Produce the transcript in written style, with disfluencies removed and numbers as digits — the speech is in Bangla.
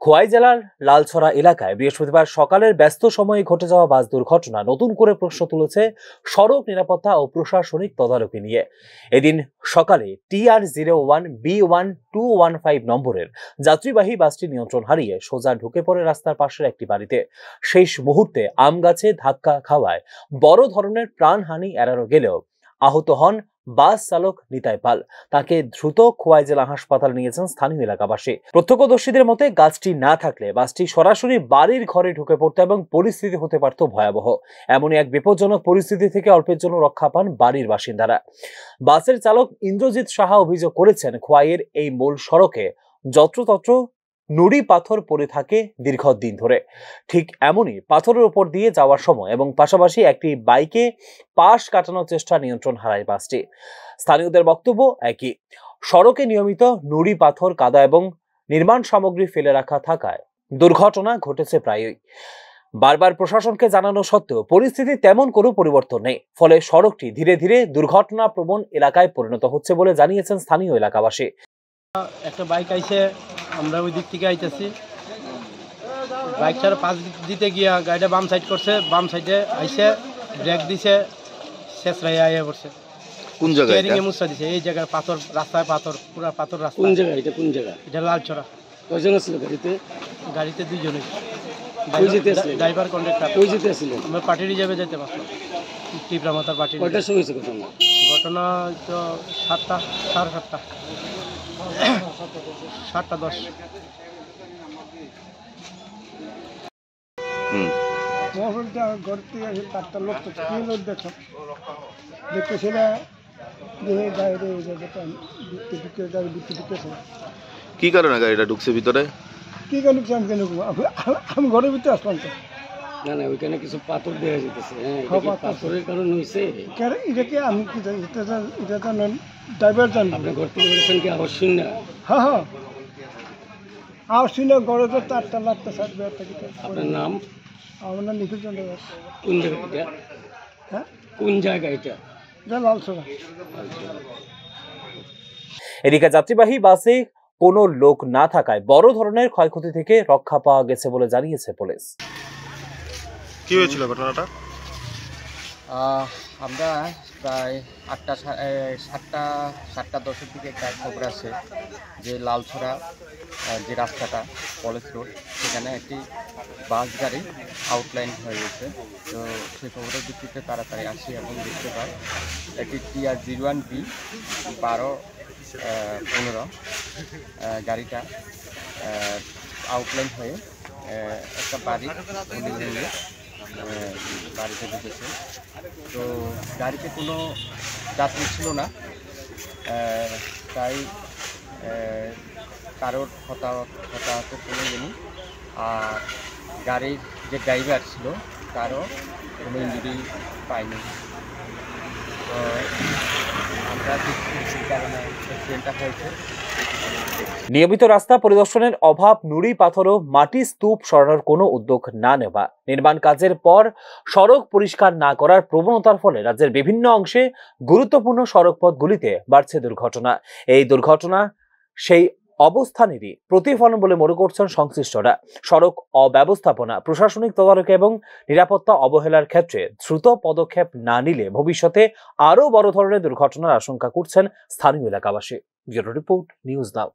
খোয়াই জেলার লালছড়া এলাকায় বৃহস্পতিবার সকালের ব্যস্ত সময়ে ঘটে যাওয়া বাস দুর্ঘটনা নতুন করে প্রশ্ন তুলেছে সড়ক নিরাপত্তা ও প্রশাসনিক তদারকি নিয়ে। এদিন সকালে TR01B1215 নম্বরের যাত্রীবাহী বাসটি নিয়ন্ত্রণ হারিয়ে সোজা ঢুকে পড়ে রাস্তার পাশের একটি বাড়িতে। শেষ মুহূর্তে আম গাছে ধাক্কা খাওয়ায় বড় ধরনের প্রাণহানি এড়ানো গেলেও আহত হন বাস চালক নিতাই পাল। তাকে দ্রুত খোয়াই জেলা হাসপাতালে নিয়েছেন স্থানীয় এলাকাবাসী। প্রত্যক্ষদর্শীদের মতে গাছটি না থাকলে বাসটি সরাসরি বাড়ির ঘরে ঢুকে পড়তো এবং পরিস্থিতি হতে পারত ভয়াবহ। এমনই এক বিপজ্জনক পরিস্থিতি থেকে অল্পের জন্য রক্ষা পান বাড়ির বাসিন্দারা। বাসের চালক ইন্দ্রজিৎ সাহা অভিযোগ করেছেন, খোয়াইয়ের এই মূল সড়কে যত্রতত্র নুড়ি পাথর পড়ে থাকে দীর্ঘদিন ধরে। ঠিক এমনই পাথরের উপর দিয়ে যাওয়ার সময় এবং পাশাপাশি একটি বাইকে পাশ কাটানোর চেষ্টা নিয়ন্ত্রণ হারায় বাসটি। স্থানীয়দের বক্তব্য একই, সড়কে নিয়মিত নুড়ি পাথর, কাদা এবং নির্মাণ সামগ্রী ফেলে রাখা থাকায় দুর্ঘটনা ঘটেছে প্রায়ই। বারবার প্রশাসনকে জানানো সত্ত্বেও পরিস্থিতি তেমন কোনো পরিবর্তন নেই। ফলে সড়কটি ধীরে ধীরে দুর্ঘটনা প্রবণ এলাকায় পরিণত হচ্ছে বলে জানিয়েছেন স্থানীয় এলাকাবাসী। একটা বাইক আইছে, আমরা ওই দিক থেকে আইতেছি, বাইকটার পাশ দিতে গিয়া গাড়িটা বাম সাইড করছে, বাম সাইডে আইসে ব্রেক দিছে, শেষ রায় আইয়া পড়ছে। কোন জায়গায় স্টিয়ারিং এ মুছা দিছে, এই জায়গায় পাথর, রাস্তায় পাথর, পুরো পাথর রাস্তা। কোন জায়গা এটা? কোন জায়গা এটা লালছড়া। কয়জন ছিল গাড়িতে? গাড়িতে দুইজনে, কই যেতে আসলে? Driver conductor. কই যেতে আসলে? আমরা পার্টি রিজার্ভে যেতে পারলাম, টিপরা মাতার পার্টি। কয়টার সময় হয়েছে ঘটনা? ঘটনা তো 7টা, 7:30, 7:10। মোবাইলটা ঘর থেকে এসে তারটা লোক তো কি লোক দেখো দেখতেছি না, দেখে গাড়ি ঢুকতেছে। কি কারণে গাড়িটা ঢুকছে ভিতরে? কি কারণ আমি কেন আমি ঘরের ভিতরে আসলাম তো। না না, ওইখানে কিছু পাথর দেওয়া যেতেছে। হ্যাঁ, পাথরের কারণ হয়েছে। এটাকে আমি কি জানি, এটা জানেন ড্রাইভার জানবেন। আপনি ঘর থেকে বলেছেন কি আওয়াজ শুন না? হ্যাঁ হ্যাঁ, আর শুনে ঘরে তো তারটা লাগতে সাথে। আপনার নাম? আমার নাম নিখিল চন্দ্র দাস। কোন জায়গা এটা? হ্যাঁ, কোন জায়গা এটা? এটা লালছড়া। এদিকে যাত্রীবাহী বাসে কোনো লোক না থাকায় বড় ধরনের ক্ষয়ক্ষতি থেকে রক্ষা পাওয়া গেছে বলে জানিয়েছে পুলিশ। কি হয়েছিল ঘটনাটা? আমরা প্রায় 7:10 দিকে একটা খবর আছে যে লালছড়া যে রাস্তাটা কলেজ রোড, সেখানে একটি বাস গাড়ি আউটলাইন হয়ে গেছে। তো সেই খবরের ভিত্তিতে তাড়াতাড়ি আসি এবং দেখতে পাই একটি TR01B1215 গাড়িটা আউটলাইন হয়ে একটা বাড়িতে ঢুকেছে। তো গাড়িতে কোনো যাত্রী ছিল না, তাই কারোর হতাহত কোনো নেই। আর গাড়ির যে ড্রাইভার ছিল তারও কোনো ইঞ্জুরি পায়নি। তো আমরা দেখছি কারণে অ্যাক্সিডেন্টটা হয়েছে। নিয়মিত রাস্তা পরিদর্শনের অভাব, নুড়ি পাথর ও মাটি স্তূপ সরানোর কোনো উদ্যোগ না নেওয়া, নির্মাণ কাজের পর সড়ক পরিষ্কার না করার প্রবণতার ফলে রাজ্যের বিভিন্ন অংশে গুরুত্বপূর্ণ সড়কপথগুলিতে বাড়ছে দুর্ঘটনা। এই দুর্ঘটনা সেই অবস্থানেরই প্রতিফলন বলে মনে করছেন সংশ্লিষ্টরা। সড়ক অব্যবস্থাপনা, প্রশাসনিক তদারকি এবং নিরাপত্তা অবহেলার ক্ষেত্রে দ্রুত পদক্ষেপ না নিলে ভবিষ্যতে আরও বড় ধরনের দুর্ঘটনার আশঙ্কা করছেন স্থানীয় এলাকাবাসী। Bureau report, news now.